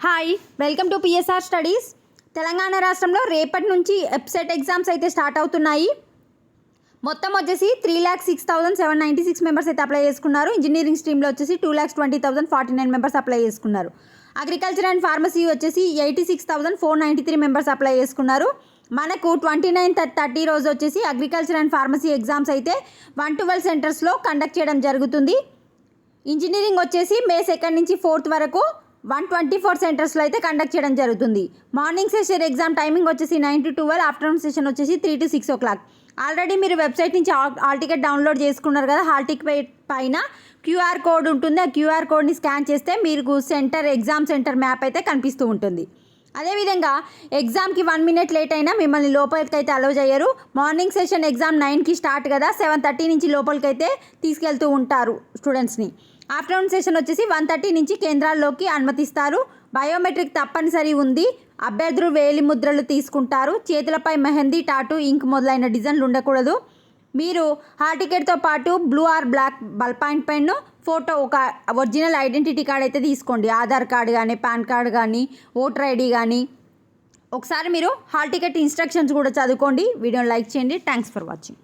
Hi, welcome to PSR studies. Telangana రాష్ట్రంలో రేపటి నుంచి ఎప్సెట్ ఎగ్జామ్స్ అయితే స్టార్ట్ అవుతున్నాయి. మొత్తం వచ్చేసి 3,06,796 మెంబర్స్ అయితే అప్లై చేసుకున్నారు. ఇంజనీరింగ్ స్ట్రీమ్లో వచ్చేసి 2,20,049 మెంబర్స్ అప్లై చేసుకున్నారు. అగ్రికల్చర్ అండ్ ఫార్మసీ వచ్చేసి 86,493 మెంబర్స్ అప్లై చేసుకున్నారు. మనకు 29-30 రోజు వచ్చేసి అగ్రికల్చర్ అండ్ ఫార్మసీ ఎగ్జామ్స్ అయితే 112 సెంటర్స్లో కండక్ట్ చేయడం జరుగుతుంది. ఇంజనీరింగ్ వచ్చేసి మే 2 నుంచి 4 వరకు 124 సెంటర్స్లో అయితే కండక్ట్ చేయడం జరుగుతుంది. మార్నింగ్ సెషన్ ఎగ్జామ్ టైమింగ్ వచ్చేసి 9 to 12, ఆఫ్టర్నూన్ సెషన్ వచ్చేసి 3 to 6 o'clock. ఆల్రెడీ మీరు వెబ్సైట్ నుంచి హాల్ టికెట్ డౌన్లోడ్ చేసుకున్నారు కదా. హాల్ టికెట్ పైన క్యూఆర్ కోడ్ ఉంటుంది. ఆ క్యూఆర్ కోడ్ని స్కాన్ చేస్తే మీకు ఎగ్జామ్ సెంటర్ మ్యాప్ అయితే కనిపిస్తూ ఉంటుంది. అదేవిధంగా ఎగ్జామ్కి 1 minute లేట్ అయినా మిమ్మల్ని లోపలికి అయితే అలౌ చేయరు. మార్నింగ్ సెషన్ ఎగ్జామ్ 9కి స్టార్ట్ కదా, 7:30 నుంచి లోపలికి అయితే తీసుకెళ్తూ ఉంటారు స్టూడెంట్స్ని. ఆఫ్టర్నూన్ సెషన్ వచ్చేసి 1:30 నుంచి కేంద్రాల్లోకి అనుమతిస్తారు. బయోమెట్రిక్ తప్పనిసరి ఉంది. అభ్యర్థులు వేలి ముద్రలు తీసుకుంటారు. చేతులపై మెహందీ, టాటూ, ఇంక్ మొదలైన డిజైన్లు ఉండకూడదు. మీరు హాల్ టికెట్తో పాటు blue or black Bal point pen, photo, ఒక ఒరిజినల్ ఐడెంటిటీ కార్డ్ అయితే తీసుకోండి. ఆధార్ కార్డు కానీ, పాన్ కార్డు కానీ, ఓటర్ ఐడి కానీ. ఒకసారి మీరు హాల్ టికెట్ ఇన్స్ట్రక్షన్స్ కూడా చదువుకోండి. వీడియోని లైక్ చేయండి. Thanks for watching.